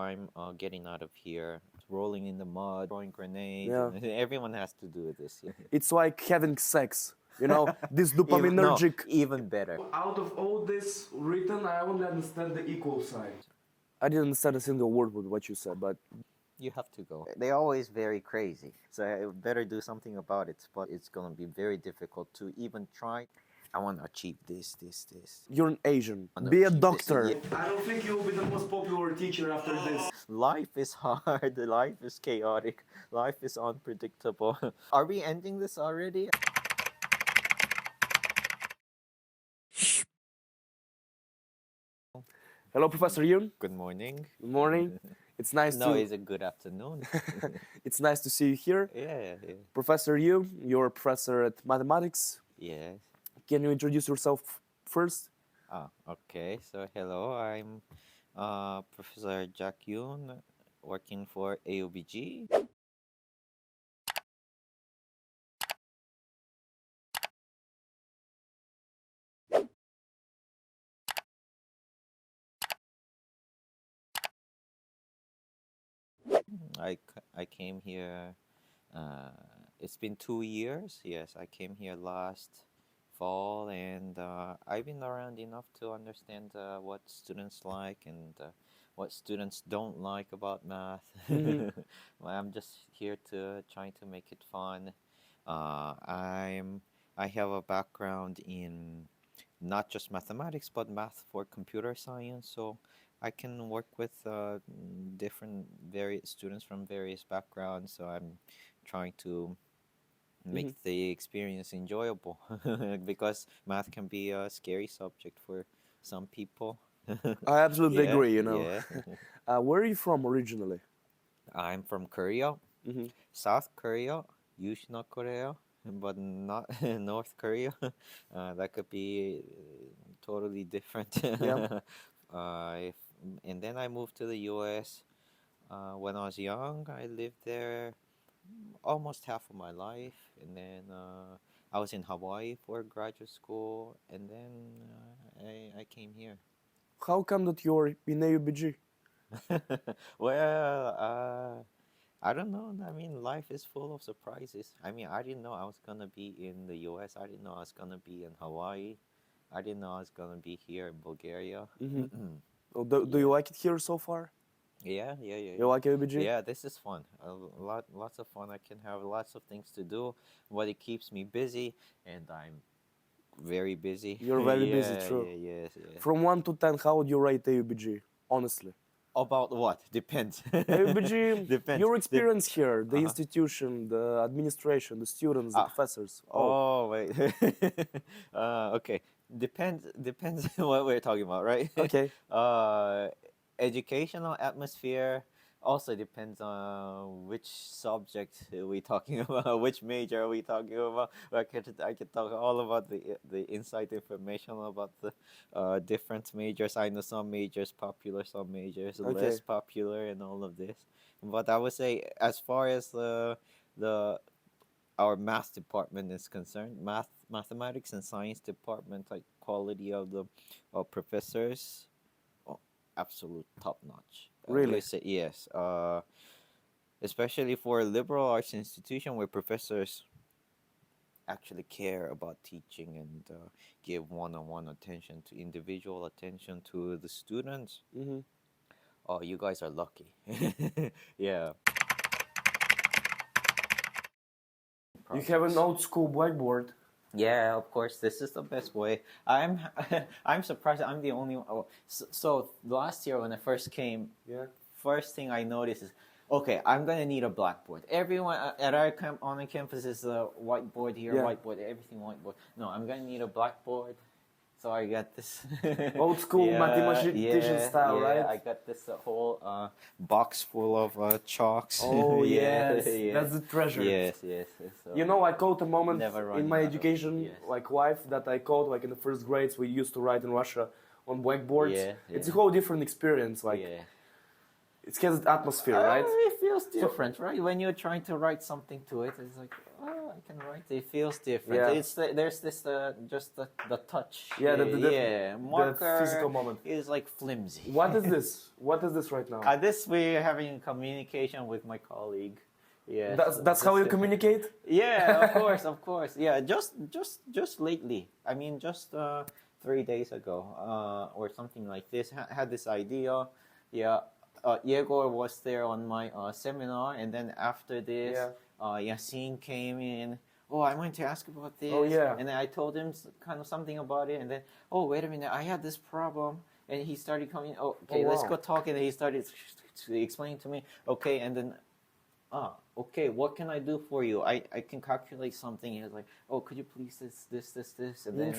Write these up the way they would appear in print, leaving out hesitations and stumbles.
time getting out of here, rolling in the mud, throwing grenades. Yeah. Everyone has to do this. It's like having sex, you know, this No, dopaminergic. even better. Out of all this written, I only understand the equal sign. I didn't understand a single word with what you said, but You have to go. They're always very crazy, so I better do something about it. But it's gonna be very difficult to even try. I want to achieve this. you're an Asian. I wanna Be a achieve this, doctor. yeah. I don't think you'll be the most popular teacher after this. Life is hard. Life is chaotic. Life is unpredictable. Are we ending this already? Hello, Professor Yoon. Good morning. Good morning. It's nice No, to. it's a good afternoon. It's nice to see you here, Yeah. Professor Yoon. You're a professor at mathematics. Yes. Can you introduce yourself first? Okay. So hello, I'm Professor Jack Yoon, working for AUBG. I came here. It's been 2 years. Yes, I came here last fall, and I've been around enough to understand what students like and what students don't like about math. Well, I'm just here to try to make it fun. I have a background in not just mathematics but math for computer science, so I can work with different various students from various backgrounds. So I'm trying to make the experience enjoyable because math can be a scary subject for some people. I absolutely Yeah, agree, you know. yeah. Where are you from originally? I'm from Korea, South Korea, Yushino Korea, but not North Korea. That could be totally different. Yeah. And then I moved to the U.S. When I was young. I lived there almost half of my life, and then I was in Hawaii for graduate school, and then I came here. How come that you're in AUBG? Well, I don't know. I mean, life is full of surprises. I mean, I didn't know I was gonna be in the U.S. I didn't know I was gonna be in Hawaii. I didn't know I was gonna be here in Bulgaria. Oh, do you like it here so far? Yeah. You like AUBG? Yeah, this is fun. Lots of fun. I can have lots of things to do, but it keeps me busy, and I'm very busy. You're very busy, Yeah, true. Yes. From 1 to 10, how would you rate AUBG, honestly? About what? Depends. AUBG, Depends. your experience here, the institution, the administration, the students, the professors. Oh, wait. Okay. Depends what we're talking about, right? Okay. Educational atmosphere also depends on which subject are we talking about, which major are we talking about. I could talk all about the inside information about the different majors. I know some majors popular, some majors less popular, and all of this. But I would say, as far as our math department is concerned, mathematics and science department, like quality of the professors, absolute top notch. Really? Yes. Especially for a liberal arts institution where professors actually care about teaching and give one-on-one attention to individual attention to the students. Oh, you guys are lucky. Yeah. You have an old school blackboard. Yeah, of course. This is the best way. I'm I'm surprised I'm the only one. So last year when I first came, first thing I noticed is, okay, I'm gonna need a blackboard. Everyone at our on the campus is a whiteboard here, whiteboard, everything whiteboard. No, I'm gonna need a blackboard. So I got this old school mathematician style, right? I got this whole box full of chalks. Oh yes, that's the treasure. Yes. So you know, I caught a moment in my education, like life, that I caught like in the first grades. We used to write in Russia on blackboards. It's a whole different experience. Like it has an atmosphere, right? It feels different, right? When you're trying to write something to it, it's like, I can write. It feels different. Yeah. There's this just the touch. Yeah, marker. The physical moment is like flimsy. What is this? What is this right now? This we're having communication with my colleague. Yeah. That's how you communicate? Yeah, of course. Yeah, just lately. I mean, just 3 days ago, or something like this. Had this idea. Yeah. Yegor was there on my seminar, and then after this, Yasin came in. Oh, I wanted to ask about this. Oh, yeah. And then I told him kind of something about it, and then, oh, wait a minute, I had this problem, and he started coming. Oh, okay, let's go talk, and then he started explaining to me. Okay, and then, okay, what can I do for you? I can calculate something. He was like, oh, could you please this, and then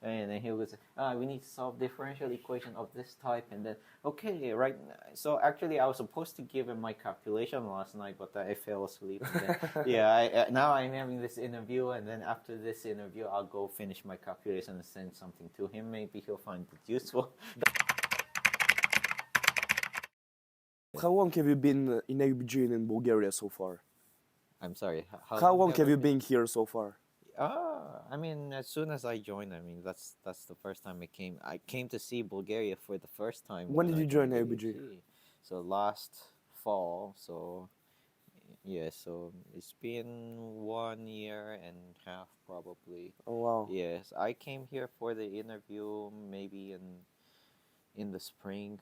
and then he was, we need to solve differential equation of this type, and then okay, right. So actually, I was supposed to give him my calculation last night, but I fell asleep. And then, now I'm having this interview, and then after this interview, I'll go finish my calculation and send something to him. Maybe he'll find it useful. How long have you been in AUBG and in Bulgaria so far? I'm sorry. How long have you been here so far? I mean, as soon as I joined, I mean, that's the first time I came. I came to see Bulgaria for the first time. When did you join AUBG? So last fall. So yeah, so it's been 1 year and a half probably. Oh wow. Yes, I came here for the interview maybe in the spring.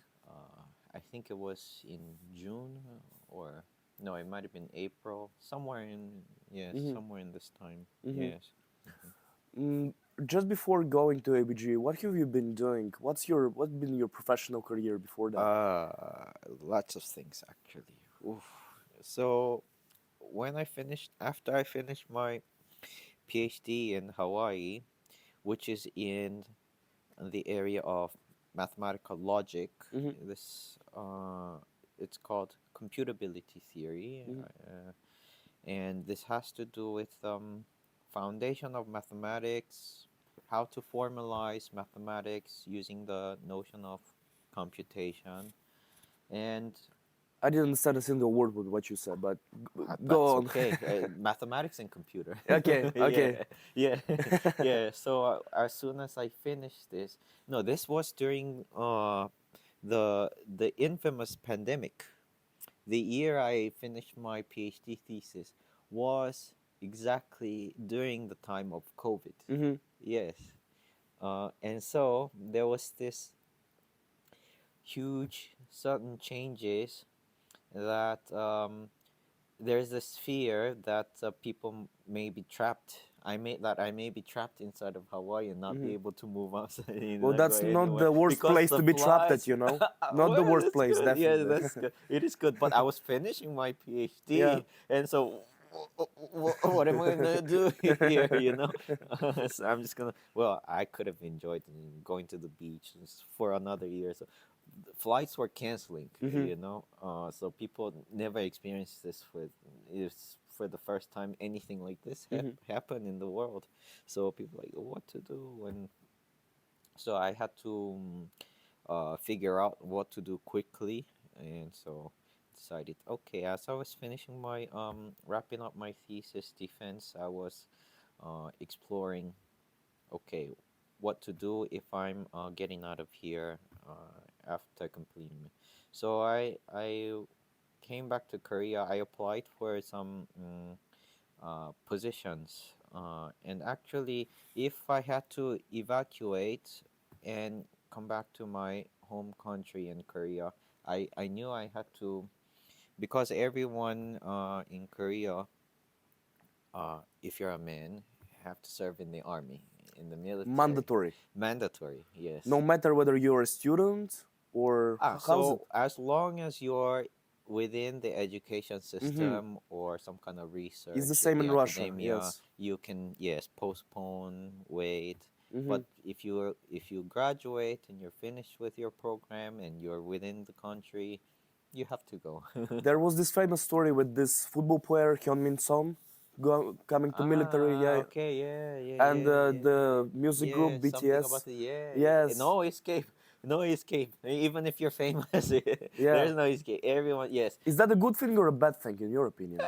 I think it was in June or no, it might have been April, somewhere in somewhere in this time. Yes. Just before going to AUBG, what have you been doing? What's been your professional career before that? Lots of things actually. Oof. So after I finished my PhD in Hawaii, which is in the area of mathematical logic, this it's called Computability Theory, and this has to do with foundation of mathematics, how to formalize mathematics using the notion of computation. And I didn't understand a single word with what you said, but go on. Okay. Mathematics and computer. Okay. Yeah. So as soon as I finished this, this was during the infamous pandemic. The year I finished my PhD thesis was exactly during the time of COVID. Yes. And so there was this huge sudden changes that there's this fear that people may be trapped. I may be trapped inside of Hawaii and not be able to move outside. Well, that's not the worst place to be trapped at, Not the worst place, definitely. Yeah, that's good. It is good, but I was finishing my PhD, and so what am I gonna do here? So I'm just gonna. Well, I could have enjoyed going to the beach for another year. So flights were canceling, so people never experienced this for the first time. Anything like this happened in the world, so people like, what to do? And so I had to figure out what to do quickly, and so decided, okay, as I was finishing my wrapping up my thesis defense, I was exploring, okay, what to do if I'm getting out of here after completing. So I came back to Korea. I applied for some positions, and actually, if I had to evacuate and come back to my home country in Korea, I knew I had to, because everyone in Korea, if you're a man, have to serve in the army, in the military. Mandatory, yes. No matter whether you're a student or so as long as you're within the education system or some kind of research, it's the same in Russia. Yes. You can postpone, wait. But if you graduate and you're finished with your program and you're within the country, you have to go. There was this famous story with this football player Hyun-Min Son coming to military, and the music group BTS. Yes. No escape. Even if you're famous, there's no escape. Everyone, yes. Is that a good thing or a bad thing in your opinion?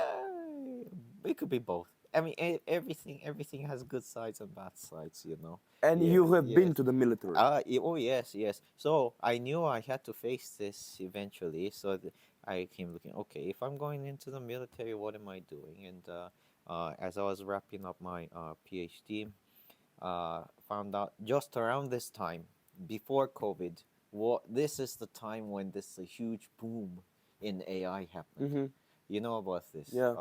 It could be both. I mean, everything has good sides and bad sides, you know. And Yeah, you have been yes. to the military. Oh yes, yes. So I knew I had to face this eventually. So I came looking. Okay, if I'm going into the military, what am I doing? And as I was wrapping up my PhD, found out just around this time, before COVID, what this is the time when this a huge boom in AI happened. Mm-hmm. You know about this? Yeah.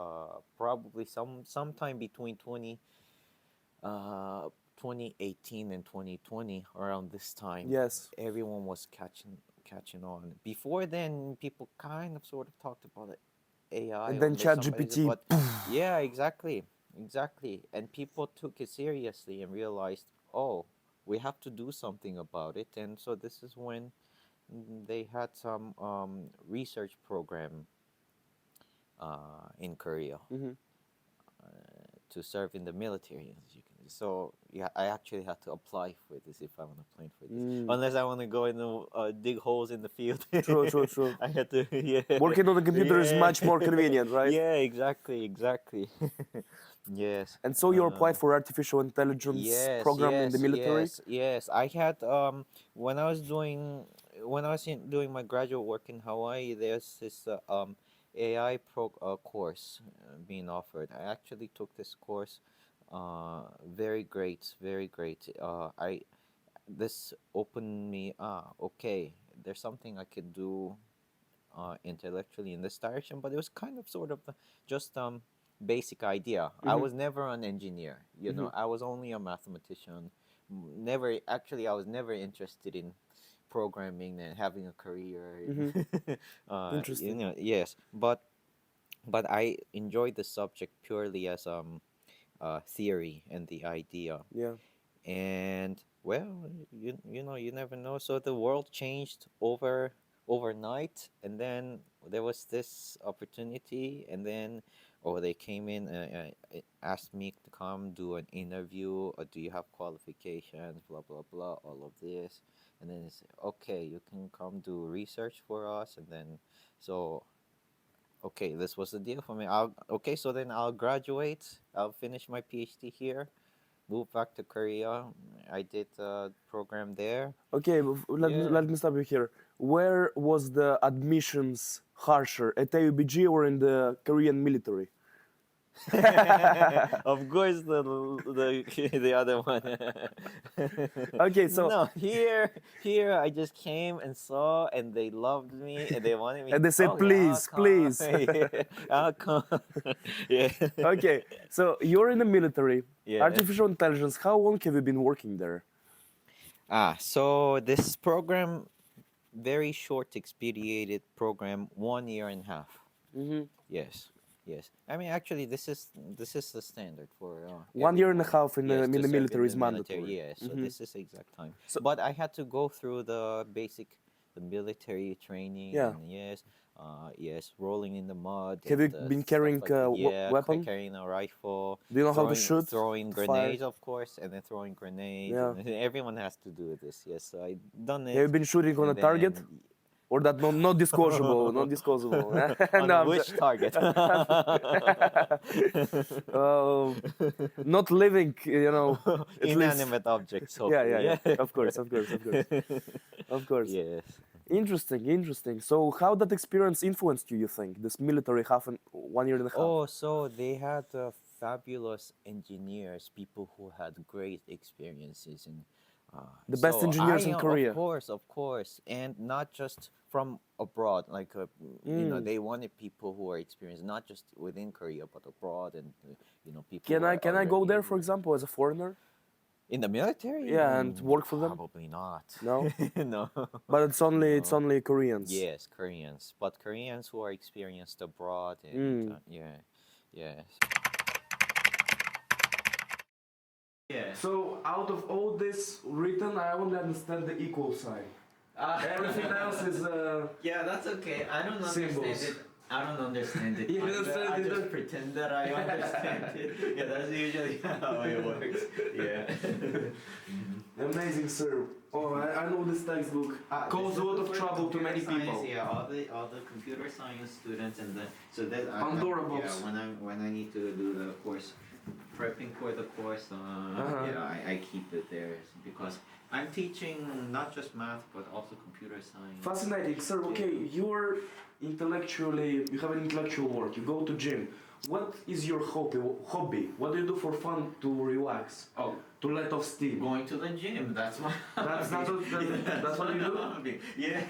Probably sometime between 2018 and 2020, around this time, Yes. everyone was catching on. Before then, people kind of sort of talked about it, AI, And or then maybe somebody, ChatGPT. but yeah, exactly, and people took it seriously and realized, oh, we have to do something about it. And so this is when they had some research program in Korea Mm-hmm. to serve in the military. As you can, so yeah, I actually had to apply for this if I want to apply for this. Unless I want to go in the dig holes in the field. True. I had to, yeah. Working on the computer is much more convenient, right? Yeah, exactly. Yes. And so you applied for artificial intelligence program in the military? Yes. I had when I was doing my graduate work in Hawaii, there's this AI course being offered. I actually took this course. Very great, very great. I This opened me. Okay, there's something I could do intellectually in this direction, but it was kind of sort of just basic idea. I Mm-hmm. was never an engineer, you Mm-hmm. know. I was only a mathematician. Never actually, I was never interested in programming and having a career. Mm-hmm. You Interesting. know, yes, but I enjoyed the subject purely as theory and the idea. Yeah. And well, you know, you never know. So the world changed overnight, and then there was this opportunity, and then they came in and asked me to come do an interview. Or do you have qualifications? Blah blah blah. All of this, and then it's okay. You can come do research for us, and then so. Okay, this was the deal for me. So then I'll graduate. I'll finish my PhD here, moved back to Korea. I did a program there. Okay, Yeah. let me stop you here. Where was the admissions harsher, at AUBG or in the Korean military? Of course, the other one. Okay, so No, here I just came and saw, and they loved me, and they wanted me. and they said, Oh yeah, I'll please, come. please. Yeah, I'll come. Yeah. Okay, so you're in the military. Yeah. Artificial intelligence, how long have you been working there? So this program, very short expedited program, 1.5 years. Mm-hmm. Yes, yes. I mean, actually, this is the standard for 1 year and a everyone. half in Yes, the to serve in military is the military. mandatory. Yes, so Mm-hmm. this is exact time. So, But I had to go through the military training, yeah. and yes, rolling in the mud Have you and been stuff carrying like that. a Yeah, weapon? carrying a rifle, Do you know how to shoot, throwing to fire? grenades, of course, and then throwing grenades. Yeah. And everyone has to do this. Yes, so I done Have it, you been shooting on a and target? then Or that not disclosable, not disclosable. on No, which target? uh, not living, at least. Inanimate objects, Yeah, hopefully. yeah, Yeah. yeah. Of course. Of course. Yes. Interesting. So how that experience influenced you, you think? This military 1 year and a half? Oh, so they had fabulous engineers, people who had great experiences, and The best engineers in Korea. of course, and not just from abroad. Like they wanted people who are experienced, not just within Korea, but abroad, and people who are Can I go already there, for example, as a foreigner? in the military. Yeah, and work for them? Probably not. No? No. But it's No. only Koreans. Yes, Koreans, but Koreans who are experienced abroad, and yes. Yeah. So out of all this written, I only understand the equal sign. Everything else is Yeah, that's okay. I don't Symbols. understand it. I don't understand it. You either. understand I it? just pretend that I understand it. Yeah, that's usually how it works. Yeah. amazing, sir. Oh, I know this textbook caused a lot of trouble to many people. Yeah, all the computer science students and the so that Pandora box. yeah, when I need to do the course prepping for the course, I keep it there because I'm teaching not just math but also computer science. Fascinating, sir. Okay, you have an intellectual work. You go to gym. What is your hobby? What do you do for fun to relax? Oh, to let off steam? Going to the gym. That's my. That's what you do. Hobby. Yeah,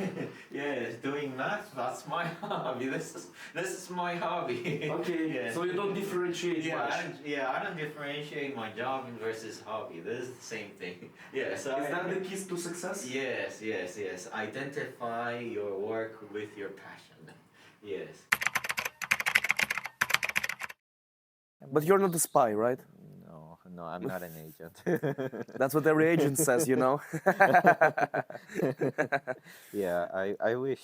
yeah. Doing math. That's my hobby. This is my hobby. Okay. Yeah. So you don't differentiate much. I don't differentiate my job versus hobby. This is the same thing. Yeah. So is that the keys to success? Yes. Identify your work with your passion. Yes. But you're not a spy, right? No, I'm not an agent. That's what every agent says, you know. Yeah, I wish.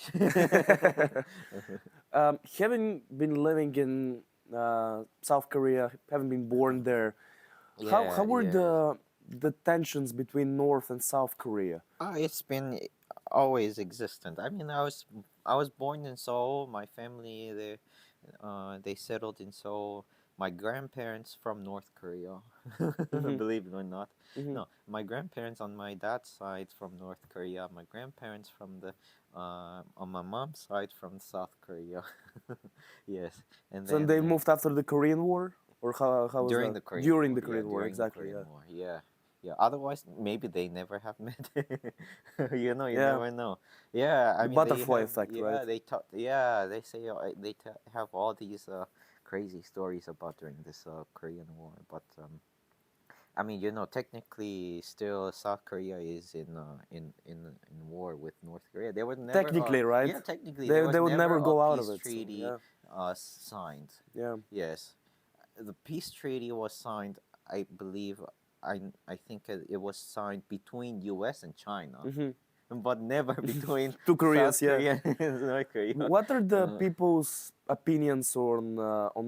Having been living in South Korea, having been born there, how were the tensions between North and South Korea? It's been always existent. I mean, I was born in Seoul. My family they settled in Seoul. My grandparents from North Korea, believe it or not. No, my grandparents on my dad's side from North Korea. My grandparents from the on my mom's side from South Korea. Yes, and so then they moved after the Korean War, or how was during that? the Korean during War. the Korean War, During exactly. The Korean War. Yeah. Otherwise, maybe they never have met. You never know. Yeah, I the mean, butterfly effect, right? They say have all these crazy stories about during this Korean War, but I mean, technically, still South Korea is in war with North Korea. They would never technically, right? Yeah, technically, they would never go out of it. Treaty So, yeah. Signed. Yeah. Yes, the peace treaty was signed. I believe. I think it was signed between U.S. and China, but never between two Koreas. South Korea and North Korea. What are the people's opinions on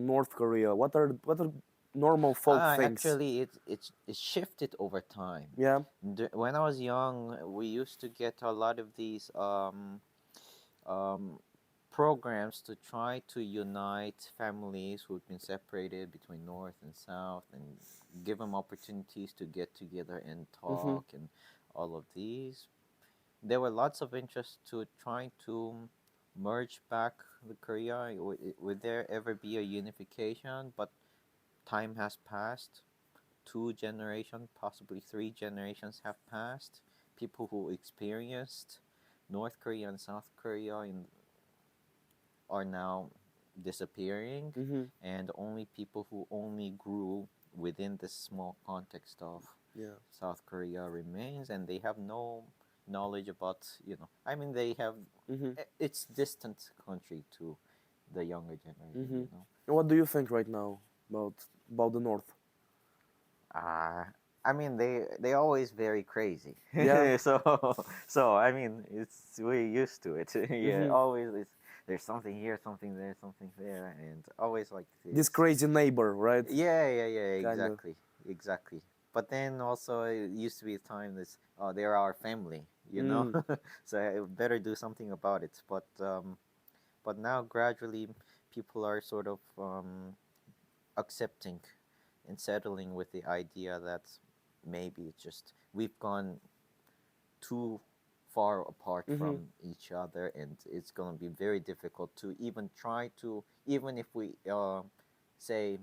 North Korea? What are normal folk things? Actually, it shifted over time. Yeah. When I was young, we used to get a lot of these programs to try to unite families who've been separated between North and South and give them opportunities to get together and talk and all of these. There were lots of interest to trying to merge back the Korea. Would there ever be a unification? But time has passed. 2 generations, possibly 3 generations have passed. People who experienced North Korea and South Korea are now disappearing, and only people who only grew within this small context of South Korea remains, and they have no knowledge about, I mean, they have, it's distant country to the younger generation, What do you think right now about the North? I mean, they always very crazy. Yeah. so I mean, we're used to it. Yeah, always there's something here, something there, something there, and always like this crazy neighbor, right? Yeah, exactly. But then also it used to be a time that's they're our family, so I better do something about it. But now gradually people are sort of accepting and settling with the idea that maybe it's just we've gone too far apart from each other, and it's going to be very difficult to even try to, even if we say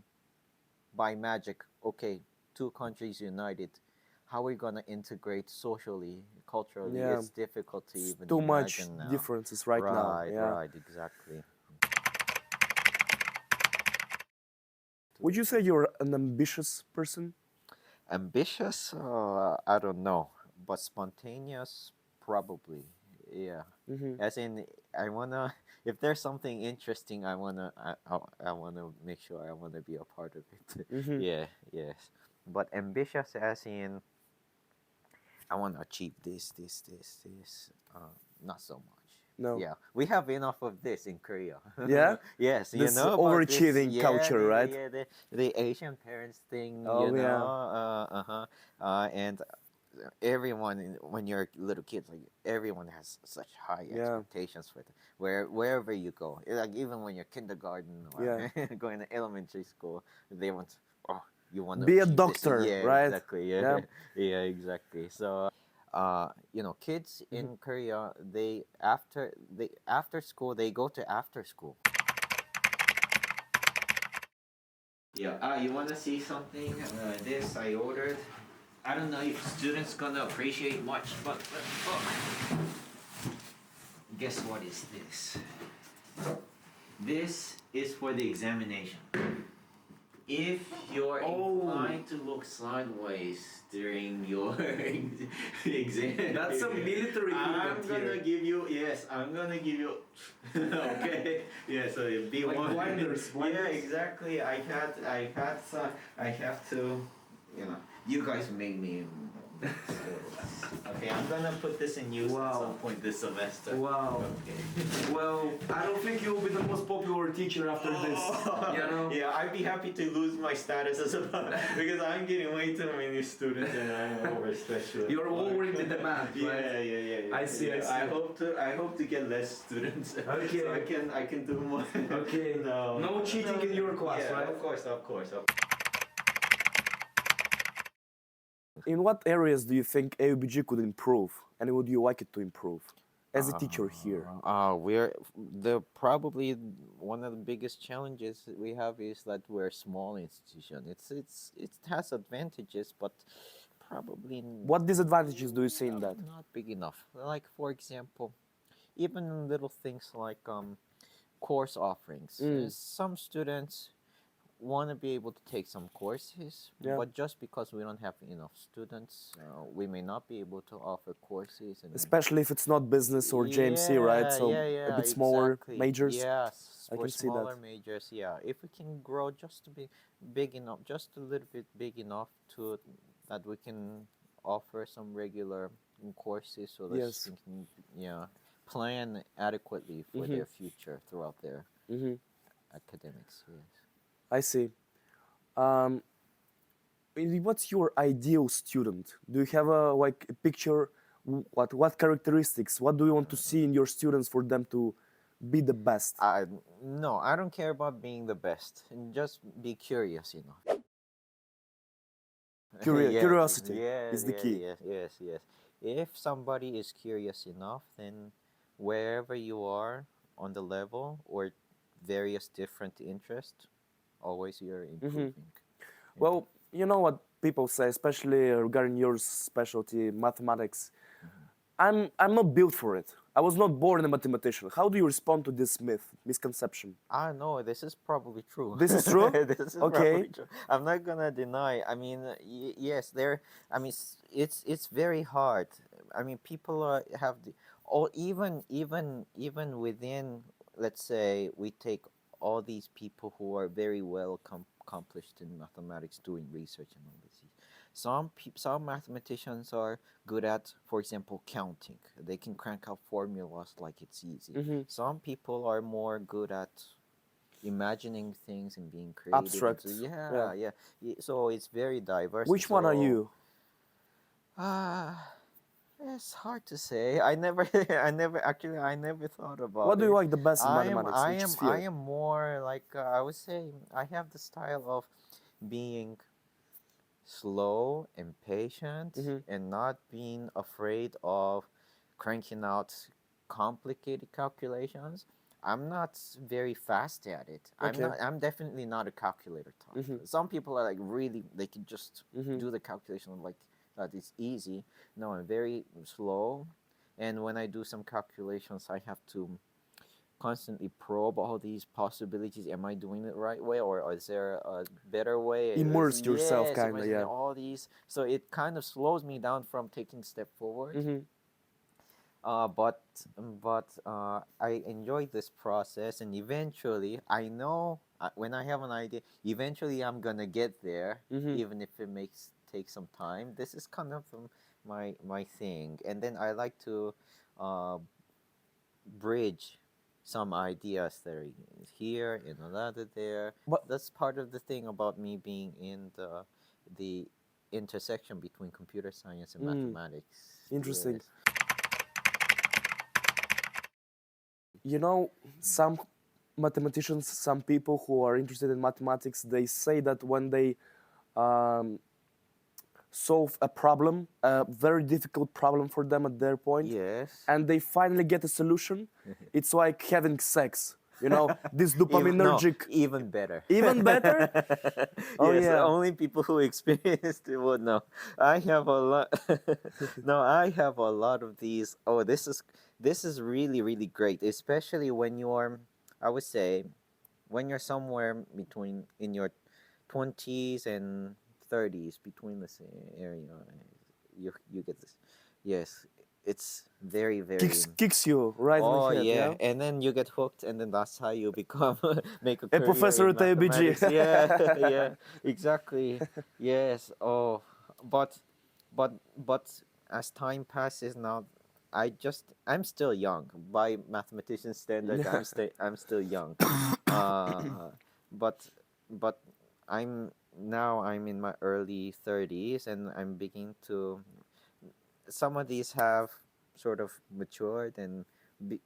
by magic, okay, 2 countries united, how are we going to integrate socially, culturally? Yeah. It's difficult to even too much imagine now. differences right now. Right, exactly. Would you say you're an ambitious person? Ambitious? I don't know, but spontaneous, probably. Yeah. As in, I wanna. If there's something interesting, I wanna. I wanna make sure I wanna be a part of it. Yeah. Yes. But ambitious, as in, I wanna achieve this. Not so much. No. Yeah, we have enough of this in Korea. Yeah. Yes, this overachieving culture, right? Yeah, the Asian parents thing. Oh, And everyone, when you're a little kid, like everyone has such high expectations for it. Wherever you go, like even when you're kindergarten or going to elementary school, they want, you want to be a achieve doctor, this. Yeah, right? exactly. Yeah, yeah, exactly. So, kids in Korea, after school they go to after school. Yeah. You want to see something? This I ordered. I don't know if students gonna appreciate much, but oh. Guess what is this? This is for the examination. If you're inclined to look sideways during your exam, That's a military I'm gonna give you. Yes, I'm gonna give you. Okay. Yeah. So be like one. blinders. Yeah, exactly. I have to. You guys make me. Okay, I'm gonna put this in use at some point this semester. Wow. Okay. Well, I don't think you'll be the most popular teacher after this. Yeah, I'd be happy to lose my status as a because I'm getting way too many students and I'm over special. You're lowering the demand, right? Yeah. I see. I hope to get less students. Okay. So I can do more. Okay. No cheating in your class, right? Of course. In what areas do you think AUBG could improve, and would you like it to improve as a teacher here? Probably one of the biggest challenges we have is that we're a small institution. It has advantages, but probably What disadvantages do you see in that? not big enough. Like for example, even little things like course offerings. Some students want to be able to take some courses, but just because we don't have enough students, we may not be able to offer courses. Especially if it's not business or JMC, right? So a bit smaller majors. Yes, I for can see smaller that. majors, yeah. If we can grow just to be big enough, just a little bit big enough to that we can offer some regular courses so that students can, plan adequately for their future throughout their academics. Yes. I see. What's your ideal student? Do you have a picture? What characteristics? What do you want to see in your students for them to be the best? No, I don't care about being the best. Just be curious enough. Curiosity is the key. Yes. If somebody is curious enough, then wherever you are on the level or various different interests, always you're improving. Well, you know what people say, especially regarding your specialty, mathematics. I'm not built for it. I was not born a mathematician. How do you respond to this misconception? No, this is probably true. This is true? This is probably true. I'm not gonna deny. I mean, yes, it's very hard. I mean, people have even within, let's say, we take all these people who are very well accomplished in mathematics doing research and all this. Some mathematicians are good at, for example, counting. They can crank out formulas like it's easy. Some people are more good at imagining things and being creative. Abstract. Yeah. So it's very diverse. Which one are you? It's hard to say. I never thought about it. What do you like the best in mathematics? I am more like, I would say I have the style of being slow and patient and not being afraid of cranking out complicated calculations. I'm not very fast at it. I'm definitely not a calculator type. Some people are like really, they can just do the calculation like that. It's easy. No, I'm very slow, and when I do some calculations, I have to constantly probe all these possibilities. Am I doing it the right way, or is there a better way? Immerse yourself, kind of, yeah. All these, so it kind of slows me down from taking a step forward. But I enjoy this process, and eventually, I know when I have an idea, eventually I'm gonna get there, even if it take some time. This is kind of my thing, and then I like to bridge some ideas that are here and another there. But that's part of the thing about me being in the intersection between computer science and mathematics. Interesting. Yes. You know, some mathematicians, some people who are interested in mathematics, they say that when they um, solve a problem, a very difficult problem for them at their point, Yes. and they finally get a solution. It's like having sex, this No, dopaminergic. even better. Even better? Oh Yes, yeah. only people who experienced it would know. I have a lot. No, I have a lot of these. Oh, this is really really great, especially when you're, I would say, when you're somewhere between in your 20s and 30s, between the same area. You get this. Yes, it's very very. Kicks you right in the Oh head, yeah, yeah? and then you get hooked, and then that's how you become make a A career professor in at AUBG. mathematics. Yeah, yeah, exactly. Yes. Oh, but but as time passes now, I'm still young by mathematician standard. I'm still young, uh, but but I'm in my early 30s, and I'm beginning to, some of these have sort of matured and be,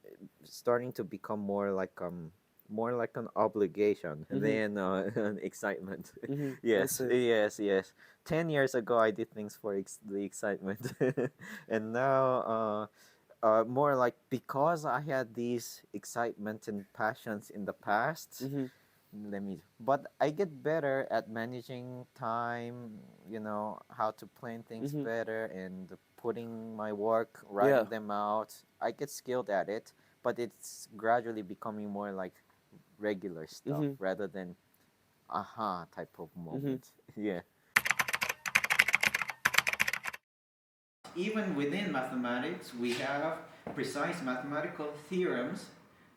starting to become more like an obligation than an excitement. I Yes, see. yes, yes. 10 years ago, I did things for the excitement, and now more like because I had these excitement and passions in the past. Let me, but I get better at managing time, how to plan things better and putting my work, Yeah. writing them out. I get skilled at it, but it's gradually becoming more like regular stuff rather than aha type of moment. Yeah. Even within mathematics, we have precise mathematical theorems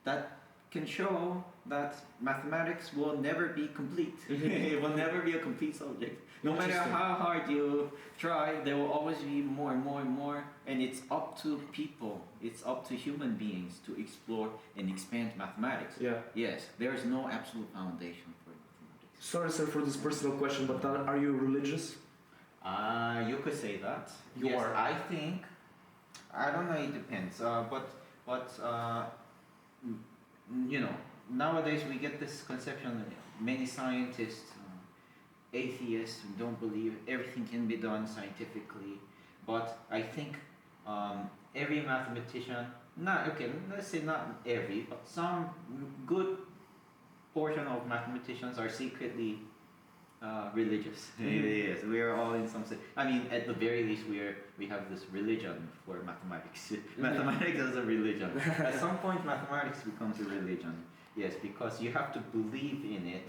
that can show that mathematics will never be complete. It will never be a complete subject. No matter how hard you try, there will always be more and more and more. And it's up to people, it's up to human beings to explore and expand mathematics. Yeah. Yes, there is no absolute foundation for mathematics. Sorry, sir, for this personal question, but are you religious? You could say that. You Yes, are. I think. I don't know. It depends. But you know, nowadays we get this conception that many scientists, atheists, who don't believe everything can be done scientifically. But I think every mathematician, not okay, let's say not every, but some good portion of mathematicians are secretly religious. Yes, we are all in some sense. I mean, at the very least, we have this religion for mathematics. Mathematics is a religion. At some point, mathematics becomes a religion. Yes, because you have to believe in it.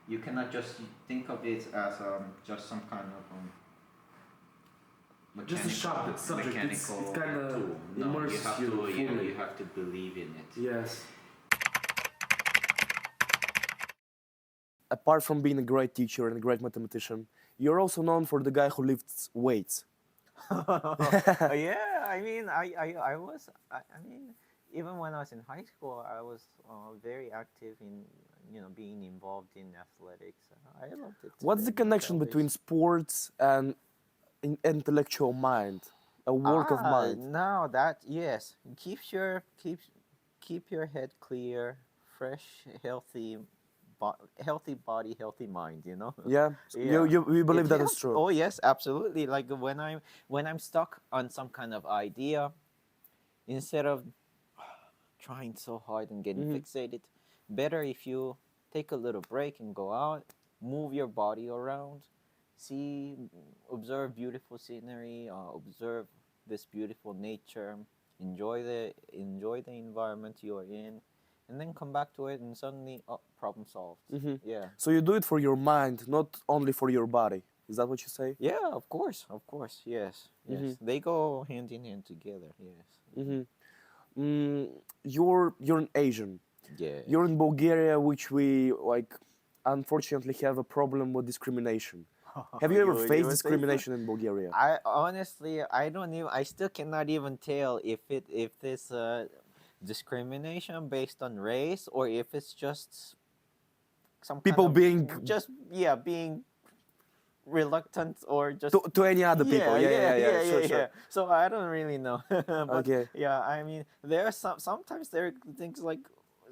You cannot just think of it as just some kind of Just a subject. mechanical It's kind of tool. No, you have to fully. you have to believe in it. Yes. Apart from being a great teacher and a great mathematician, you're also known for the guy who lifts weights. Yeah, I mean, I mean, even when I was in high school, I was very active in, being involved in athletics. I loved it What's the very much connection always. between sports and intellectual mind, a work of mind? Now that, yes, keep your head clear, fresh, healthy, healthy body, healthy mind. Yeah, Yeah. you believe It that is helps. true. Oh yes, absolutely. Like when I'm stuck on some kind of idea, instead of trying so hard and getting fixated, better if you take a little break and go out, move your body around, see, observe beautiful scenery, observe this beautiful nature, enjoy the environment you are in, and then come back to it, and suddenly, oh, problem solved. Yeah. So you do it for your mind, not only for your body. Is that what you say? Yeah, of course, yes, yes. They go hand in hand together, yes. You're an Asian. Yes. You're in Bulgaria, which we unfortunately have a problem with discrimination. Have you ever faced would say so? discrimination in Bulgaria? I honestly, I don't even, I still cannot even tell if this discrimination based on race, or if it's just some kind People of, being just, yeah, being reluctant, or just, to any other people. yeah, yeah, yeah, Sure, yeah, sure. yeah. So I don't really know, but Okay. yeah, I mean, there are sometimes there are things like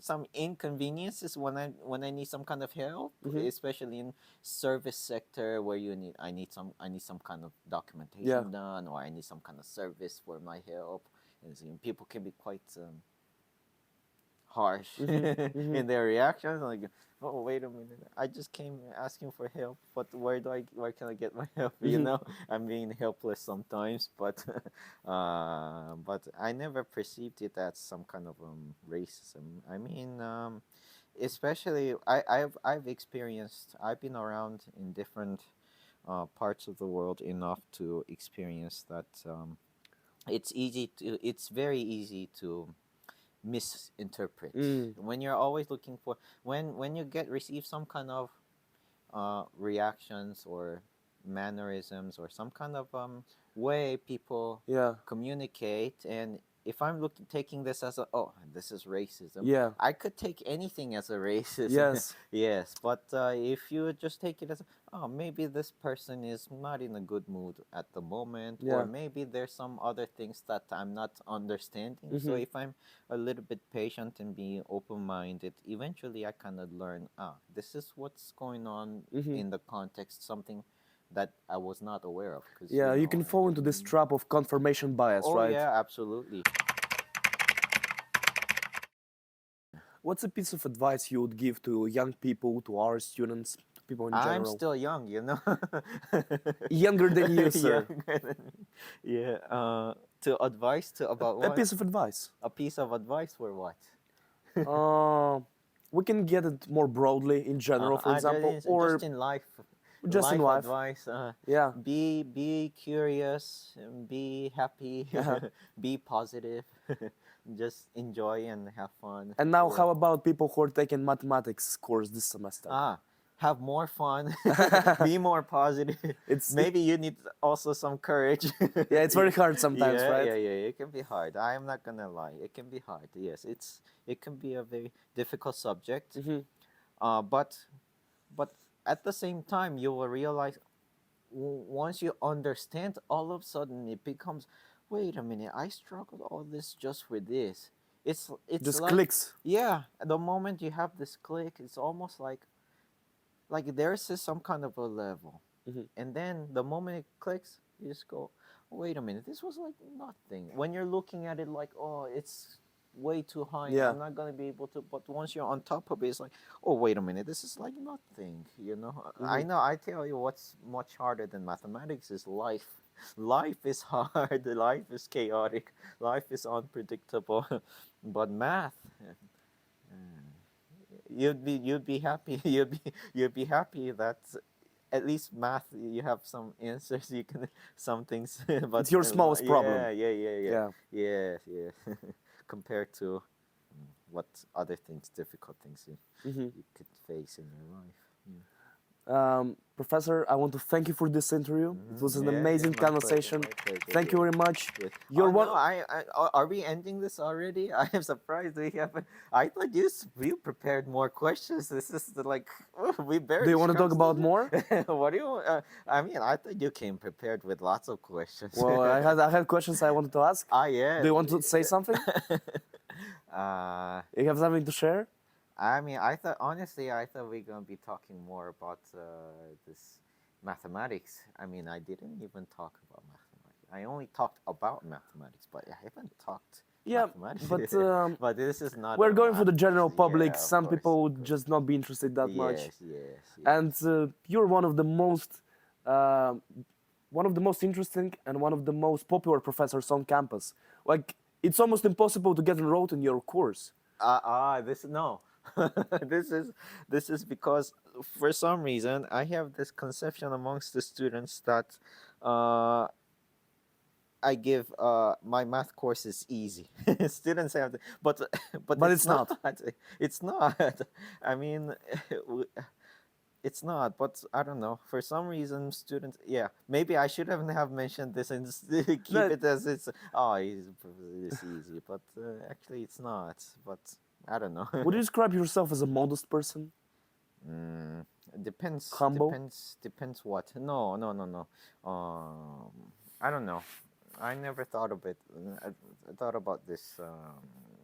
some inconveniences when I need some kind of help, Mm-hmm. especially in service sector where I need some kind of Yeah. documentation done, or I need some kind of service for my help. And so, people can be quite harsh Mm-hmm. Mm-hmm. in their reactions. Like, oh, wait a minute, I just came asking for help, but where can I get my help? Mm-hmm. I'm being helpless sometimes, but but I never perceived it as some kind of racism. I mean, especially I've been around in different parts of the world enough to experience that it's very easy to misinterpret Mm. when you're always looking for when you receive some kind of reactions or mannerisms or some kind of way people Yeah. communicate. And if I'm looking taking this as a, oh, this is racism, Yeah. I could take anything as a racism. Yes. Yes, but if you just take it as, oh, maybe this person is not in a good mood at the moment, or Yeah. maybe there's some other things that I'm not understanding. So Mm-hmm. if I'm a little bit patient and be open-minded, eventually I kind of learn, this is what's going on Mm-hmm. in the context, something that I was not aware of, because Yeah, you can fall into this trap of confirmation bias, oh right? yeah, absolutely. What's a piece of advice you would give to young people, to our students, to people in I'm general? still young, Younger than you, sir. Younger than me. Yeah. To advice to about A what? piece of advice. A piece of advice for what? Uh, we can get it more broadly in general, for example, Just or in life, just in life. advice. Yeah. Be curious, be happy, Uh-huh. be positive. Just enjoy and have fun. And now, Yeah. how about people who are taking mathematics course this semester? Have more fun, be more positive. It's Maybe you need also some courage. yeah, it's very hard sometimes, Yeah, right? yeah. It can be hard. I am not gonna lie. It can be hard. Yes, it can be a very difficult subject. Mm-hmm. But at the same time, you will realize once you understand, all of a sudden it becomes, wait a minute, I struggled all this just for this. It's Just like, clicks. yeah, the moment you have this click, it's almost like there's some kind of a level. Mm-hmm. And then the moment it clicks, you just go, wait a minute, this was like nothing. When you're looking at it like, oh, it's way too high, Yeah. I'm not going to be able to. But once you're on top of it, it's like, oh, wait a minute, this is like nothing. I Mm-hmm. know, I tell you what's much harder than mathematics is life. Life is hard, life is chaotic, life is unpredictable. But math, you'd be happy, you'd be happy that at least math you have some answers, you can some things. But It's your smallest problem. yeah, Yeah. yeah. Compared to what other things, difficult things Mm-hmm. you could face in your life. Professor, I want to thank you for this interview. It was an amazing My pleasure, conversation. my pleasure, Thank you yeah. very much. Yeah. You're one. No, are we ending this already? I am surprised we haven't. I thought you prepared more questions. This is like we barely. Do you want to talk scratched about the- more? What do you? I mean, I thought you came prepared with lots of questions. Well, I had questions I wanted to ask. Yeah. Do you want to say something? uh, You have something to share? I mean, honestly, I thought we are gonna be talking more about this mathematics. I mean, I didn't even talk about mathematics. I only talked about mathematics, but I haven't talked Yeah, mathematics. but But this is not. we're a going for the math general quiz. public. Yeah, of Some course, people of would course. just not be interested that much. Yes. And you're uh, one of the most interesting and one of the most popular professors on campus. Like, it's almost impossible to get enrolled in your course. This no. This is because for some reason I have this conception amongst the students that uh I give my math course is easy. Students have but It's not. It's not. I mean, it's not. But I don't know. For some reason, students. Yeah, maybe I should have mentioned this and keep No. it as it's. Oh, it's easy, but actually it's not. But I don't know. Would you describe yourself as a modest person? Mm, depends. Humble? Depends what. No. I don't know. I never thought of it. I thought about this.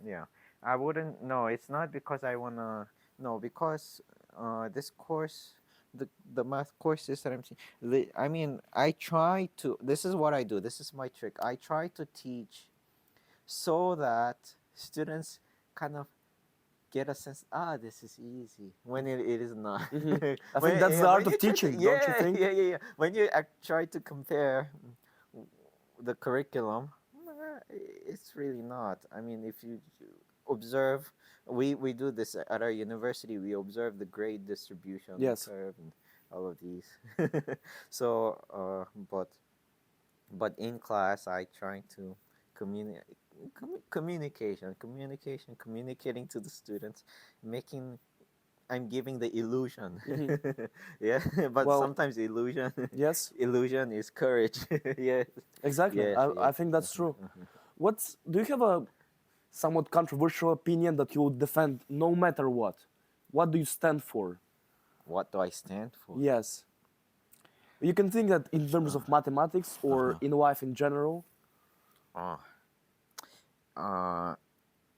Yeah. I wouldn't. No, it's not because I wanna. No, because this course, the math courses that I'm seeing. I mean, I try to. This is what I do. This is my trick. I try to teach so that students kind of get a sense. Ah, this is easy. When it is not. I think that's the When art you of try to, teaching, don't you think? yeah. When you try to compare the curriculum, it's really not. I mean, if you observe, we do this at our university. We observe the grade distribution Yes. curve and all of these. So, but in class, I try to communicate. Communicating to the students, making I'm giving the illusion. Hmm. Yeah, but Well, sometimes illusion yes, illusion is courage. Yes, exactly. yes, I yes. think that's true. Do you have a somewhat controversial opinion that you would defend no matter what? What do you stand for? What do I stand for? Yes. You can think that in terms of mathematics or Uh-huh. in life in general. Uh, uh,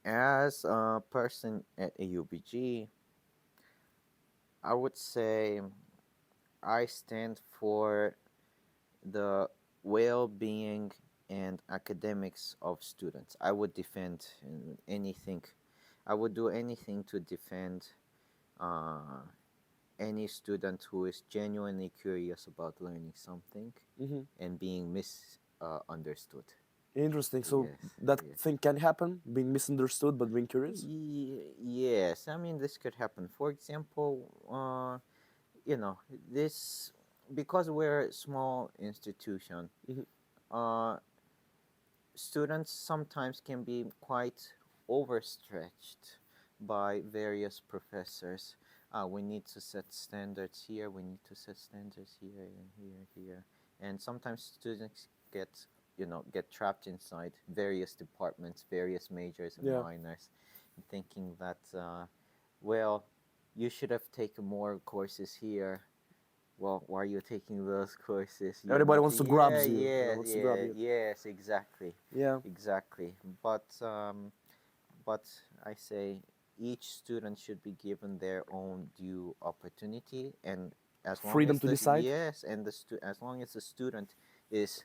as a person at AUBG, I would say I stand for the well-being and academics of students. I would defend anything. I would do anything to defend uh, any student who is genuinely curious about learning something Hmm. and being misunderstood. Interesting. So Yes, that yes. thing can happen, being misunderstood but being curious. Yes, I mean, this could happen. For example, you know, this because we're a small institution, Hmm. uh, students sometimes can be quite overstretched by various professors. We need to set standards here, we need to set standards here and here. And sometimes students get trapped inside various departments, various majors and Yeah. minors, thinking that, well, you should have taken more courses here. Well, why are you taking those courses? You're Everybody not. wants to grab Yeah, you. yeah, Wants to grab yeah, you. yes, exactly, Yeah. exactly. But I say each student should be given their own due opportunity, and as long Freedom as to the decide. yes, and as long as the student is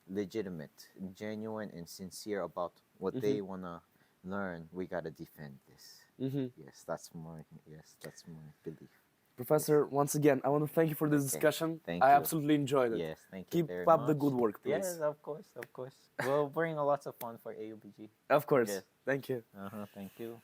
legitimate, genuine, and sincere about what Hmm. they wanna learn, we gotta defend this. Hmm. Yes, that's my belief. Yes. Professor, once again, I want to thank you for this Okay. discussion. I Thank you. absolutely enjoyed it. Yes, thank you Keep very up the much. good work, Yes, please. of course, of course. We'll bring a lots of fun for AUBG. Of course. Yes. Thank you. Thank you.